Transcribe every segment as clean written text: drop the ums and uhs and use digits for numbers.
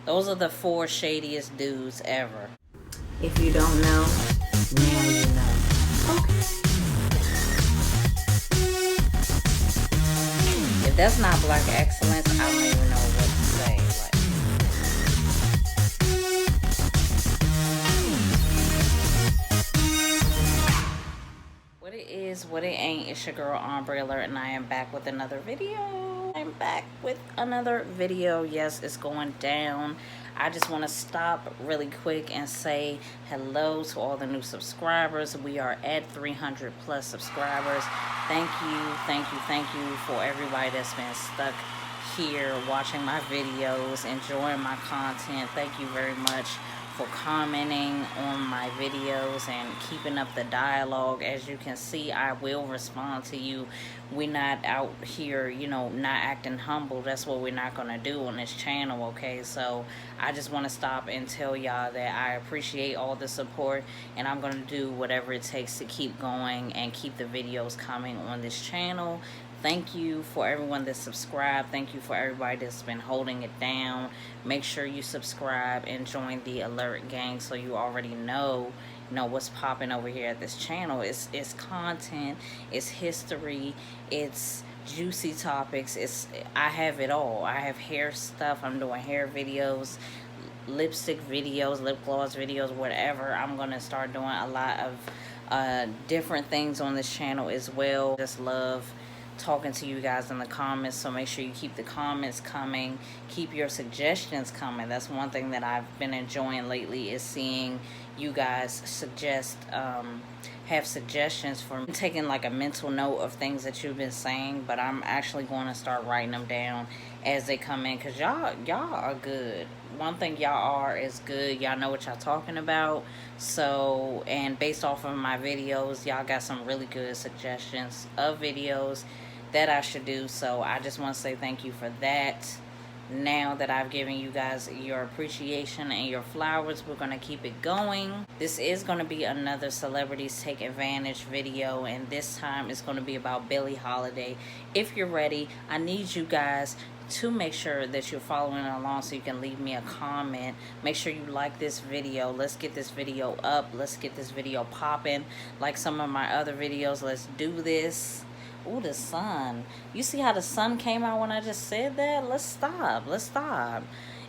Those are the 4 shadiest dudes ever. If you don't know, now you know. Okay. If that's not black excellence, I don't even know what to say. Like, what it is, what it ain't, it's your girl Umbrella, and I am back with another video. I'm back with another video. Yes, it's going down. I just want to stop really quick and say hello to all the new subscribers. We are at 300 plus subscribers. Thank you, thank you, thank you for everybody that's been stuck here watching my videos, enjoying my content. Thank you very much for commenting on my videos and keeping up the dialogue. As you can see, I will respond to you. We're not out here, you know, not acting humble. That's what we're not gonna do on this channel, okay? So I just want to stop and tell y'all that I appreciate all the support, and I'm gonna do whatever it takes to keep going and keep the videos coming on this channel. Thank you for everyone that's subscribed. Thank you for everybody that's been holding it down. Make sure you subscribe and join the alert gang so you already know what's popping over here at this channel. It's content, it's history, it's juicy topics. I have it all. I have hair stuff. I'm doing hair videos, lipstick videos, lip gloss videos, whatever. I'm gonna start doing a lot of different things on this channel as well. Just love talking to you guys in the comments, so make sure you keep the comments coming, keep your suggestions coming. That's one thing that I've been enjoying lately, is seeing you guys suggest have suggestions for me. I'm taking like a mental note of things that you've been saying, but I'm actually going to start writing them down as they come in, because y'all are good. One thing y'all are is good. Y'all know what y'all talking about. So, and based off of my videos, y'all got some really good suggestions of videos that I should do. So I just want to say thank you for that. Now that I've given you guys your appreciation and your flowers, we're going to keep it going. This is going to be another Celebrities Take Advantage video, and this time it's going to be about Billie Holiday. If you're ready, I need you guys to make sure that you're following along so you can leave me a comment. Make sure you like this video. Let's get this video up. Let's get this video popping like some of my other videos. Let's do this. Ooh, the sun. You see how the sun came out when I just said that? Let's stop. Let's stop.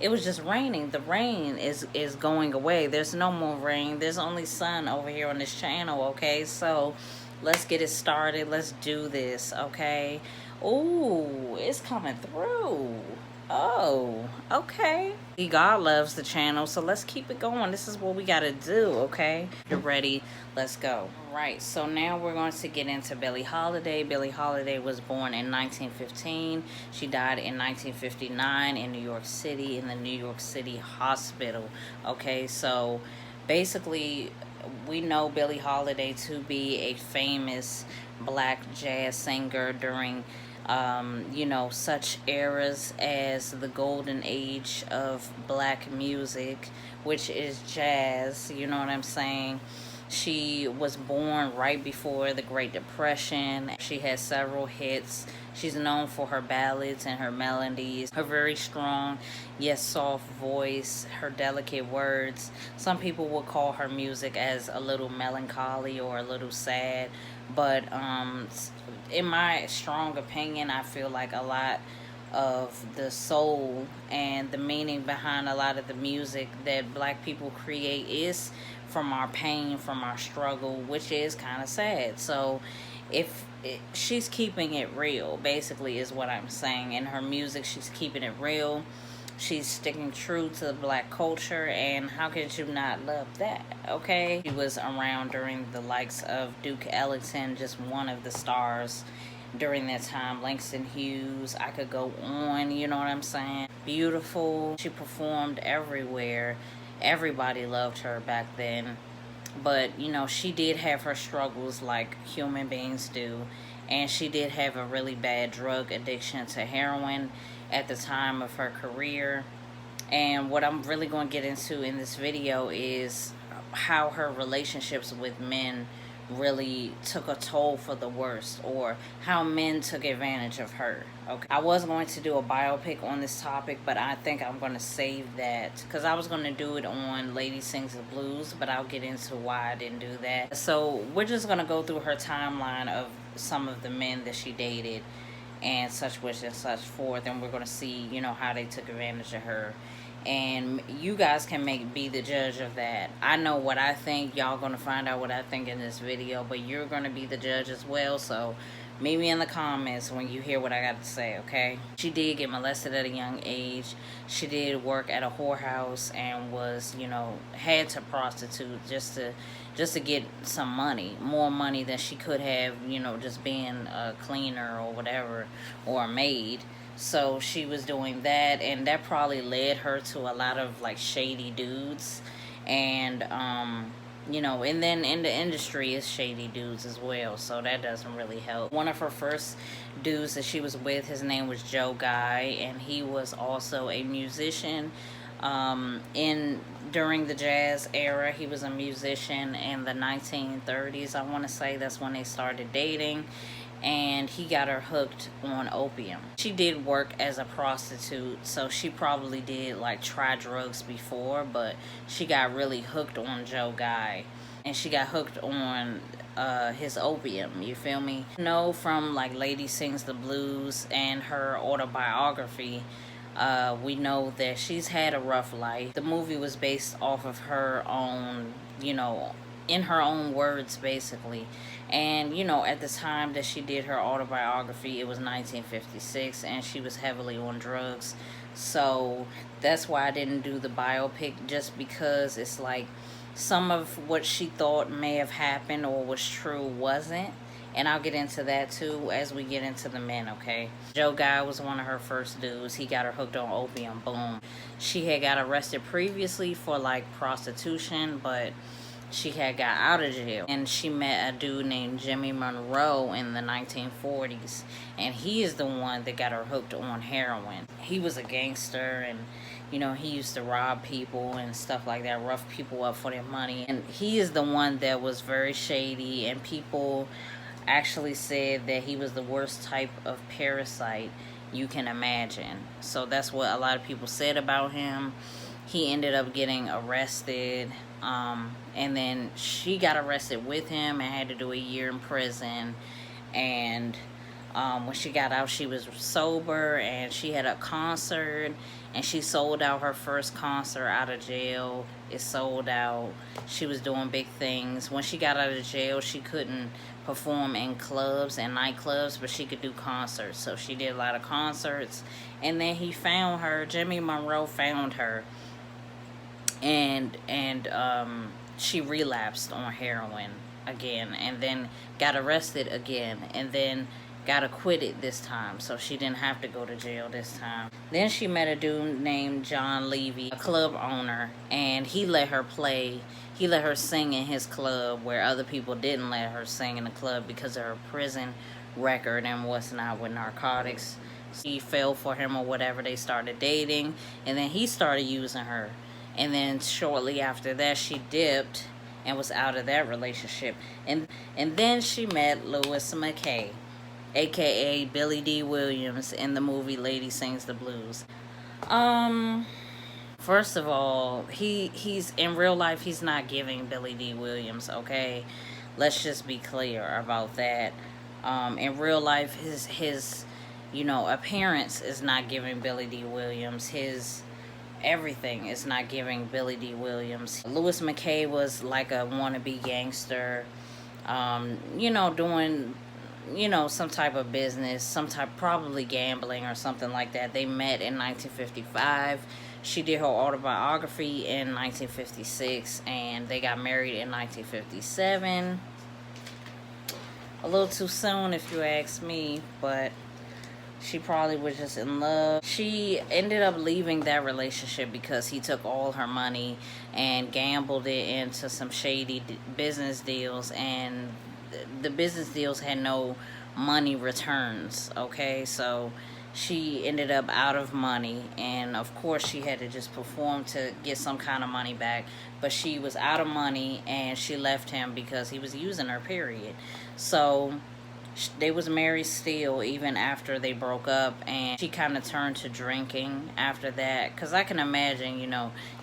It was just raining. The rain is going away. There's no more rain. There's only sun over here on this channel, okay? So let's get it started. Let's do this, okay? Ooh, it's coming through. Oh, okay. God loves the channel, so let's keep it going. This is what we gotta do, okay? If you're ready, let's go. All right, so now we're going to get into Billie Holiday. Billie Holiday was born in 1915. She died in 1959 in New York City, in the New York City hospital. Okay, so basically, we know Billie Holiday to be a famous black jazz singer during you know, such eras as the golden age of black music, which is jazz, you know what I'm saying? She was born right before the Great Depression. She has several hits. She's known for her ballads and her melodies, her very strong yet soft voice, her delicate words. Some people would call her music as a little melancholy or a little sad, but in my strong opinion, I feel like a lot of the soul and the meaning behind a lot of the music that black people create is from our pain, from our struggle, which is kind of sad. So she's keeping it real, basically, is what I'm saying. In her music, she's keeping it real. She's sticking true to the black culture, and how could you not love that, okay? She was around during the likes of Duke Ellington, just one of the stars during that time. Langston Hughes, I could go on, you know what I'm saying? Beautiful. She performed everywhere. Everybody loved her back then. But, you know, she did have her struggles like human beings do. And she did have a really bad drug addiction to heroin at the time of her career. And what I'm really going to get into in this video is how her relationships with men really took a toll for the worst, or how men took advantage of her. Okay, I was going to do a biopic on this topic, but I think I'm going to save that because I was going to do it on Lady Sings the Blues, but I'll get into why I didn't do that. So we're just going to go through her timeline of some of the men that she dated and such which and such forth, and we're going to see, you know, how they took advantage of her, and you guys can be the judge of that. I know what I think. Y'all gonna find out what I think in this video, but you're gonna be the judge as well. So meet me in the comments when you hear what I got to say, okay? She did get molested at a young age. She did work at a whorehouse and was, you know, had to prostitute just to get some money, more money than she could have, you know, just being a cleaner or whatever, or a maid. So she was doing that, and that probably led her to a lot of like shady dudes, and you know, and then in the industry is shady dudes as well, so that doesn't really help. One of her first dudes that she was with, his name was Joe Guy, and he was also a musician. In during the jazz era, he was a musician in the 1930s, I want to say. That's when they started dating, and he got her hooked on opium. She did work as a prostitute, so she probably did like try drugs before, but she got really hooked on Joe Guy, and she got hooked on his opium, you feel me? You know, from like Lady Sings the Blues and her autobiography, we know that she's had a rough life. The movie was based off of her own, you know, in her own words, basically. And, you know, at the time that she did her autobiography, it was 1956, and she was heavily on drugs. So that's why I didn't do the biopic, just because it's like some of what she thought may have happened or was true wasn't. And I'll get into that too as we get into the men, okay? Joe Guy was one of her first dudes. He got her hooked on opium, boom. She had got arrested previously for like prostitution, but she had got out of jail, and she met a dude named Jimmy Monroe in the 1940s, and he is the one that got her hooked on heroin. He was a gangster, and you know, he used to rob people and stuff like that, rough people up for their money, and he is the one that was very shady, and people actually said that he was the worst type of parasite you can imagine. So that's what a lot of people said about him. He ended up getting arrested, and then she got arrested with him and had to do a year in prison. And when she got out, she was sober, and she had a concert, and she sold out her first concert out of jail. It sold out. She was doing big things. When she got out of jail, she couldn't perform in clubs and nightclubs, but she could do concerts. So she did a lot of concerts, and then he found her. Jimmy Monroe found her, and she relapsed on heroin again, and then got arrested again, and then got acquitted this time, so she didn't have to go to jail this time. Then she met a dude named John Levy, a club owner, and he let her sing in his club where other people didn't let her sing in the club because of her prison record and what's not with narcotics. She fell for him or whatever. They started dating, and then he started using her, and then shortly after that she dipped and was out of that relationship, and then she met Louis McKay, aka Billie D. Williams, in the movie Lady Sings the Blues. First of all, he's in real life, he's not giving Billie D. Williams, okay? Let's just be clear about that. In real life, his you know, appearance is not giving Billie D. Williams. His everything is not giving Billie D. Williams. Louis McKay was like a wannabe gangster, you know, doing, you know, some type of business, some type, probably gambling or something like that. They met in 1955. She did her autobiography in 1956, and they got married in 1957. A little too soon if you ask me, but she probably was just in love. She ended up leaving that relationship because he took all her money and gambled it into some shady business deals, and the business deals had no money returns, okay? So she ended up out of money, and of course she had to just perform to get some kind of money back, but she was out of money and she left him because he was using her, period. So they was married still even after they broke up, and she kind of turned to drinking after that, because I can imagine,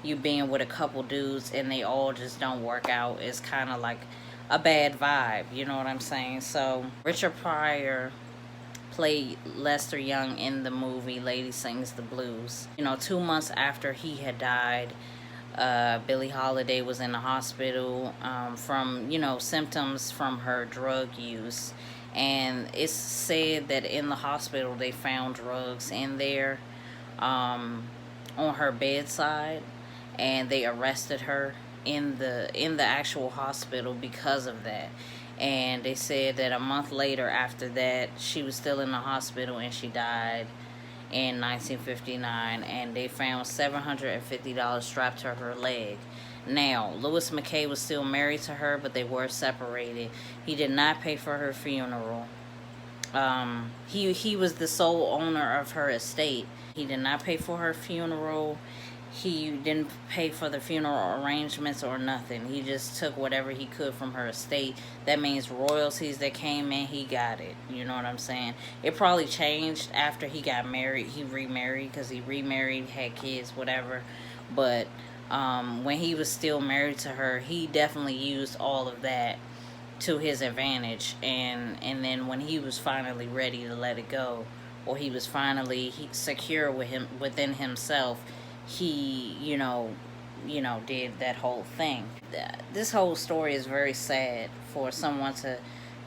you being with a couple dudes and they all just don't work out is kind of like a bad vibe, you know what I'm saying? So Richard Pryor played Lester Young in the movie Lady Sings the Blues. 2 months after he had died, Billie Holiday was in the hospital from, symptoms from her drug use. And it's said that in the hospital they found drugs in there on her bedside, and they arrested her in the actual hospital because of that. And they said that a month later after that, she was still in the hospital and she died in 1959, and they found $750 strapped to her leg. Now, Louis McKay was still married to her, but they were separated. He did not pay for her funeral. He was the sole owner of her estate. He did not pay for her funeral. He didn't pay for the funeral arrangements or nothing. He just took whatever he could from her estate. That means royalties that came in, he got it. You know what I'm saying? It probably changed after he got married. He remarried, because he remarried, had kids, whatever. But when he was still married to her, he definitely used all of that to his advantage. And then when he was finally ready to let it go, or he was finally secure within himself, he did that whole thing. This whole story is very sad for someone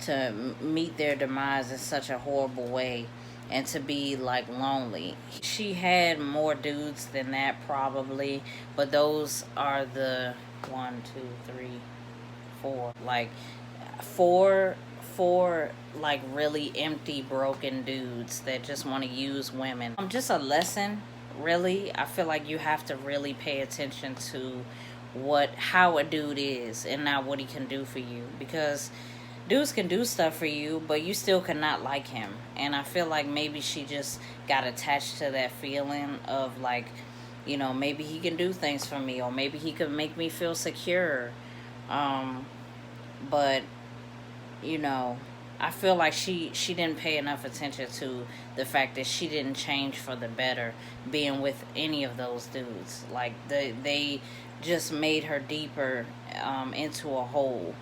to meet their demise in such a horrible way, and to be like lonely. She had more dudes than that probably, but those are the 1, 2, 3, 4, like four like really empty, broken dudes that just want to use women. Just a lesson, really. I feel like you have to really pay attention to how a dude is and not what he can do for you, because dudes can do stuff for you, but you still cannot like him. And I feel like maybe she just got attached to that feeling of like, maybe he can do things for me, or maybe he could make me feel secure. But I feel like she didn't pay enough attention to the fact that she didn't change for the better being with any of those dudes. Like they just made her deeper into a hole.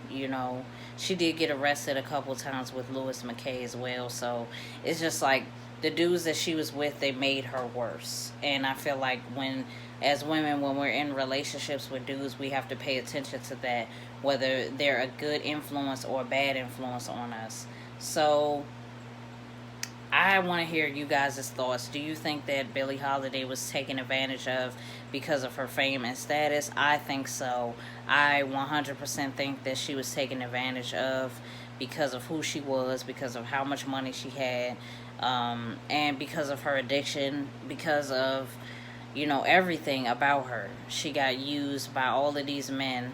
She did get arrested a couple times with Louis McKay as well. So it's just like the dudes that she was with, they made her worse. And I feel like as women, when we're in relationships with dudes, we have to pay attention to that, whether they're a good influence or a bad influence on us. So I want to hear you guys' thoughts. Do you think that Billie Holiday was taken advantage of because of her fame and status? I think so. I 100% think that she was taken advantage of because of who she was, because of how much money she had, and because of her addiction, because of, everything about her. She got used by all of these men,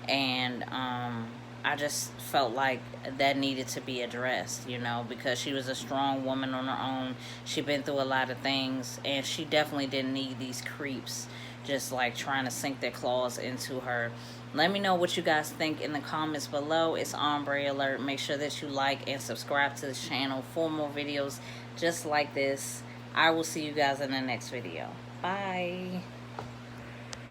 and I just felt like that needed to be addressed, because she was a strong woman on her own. She'd been through a lot of things, and she definitely didn't need these creeps just like trying to sink their claws into her. Let me know what you guys think in the comments below. It's Ombre Alert. Make sure that you like and subscribe to this channel for more videos just like this. I will see you guys in the next video. Bye.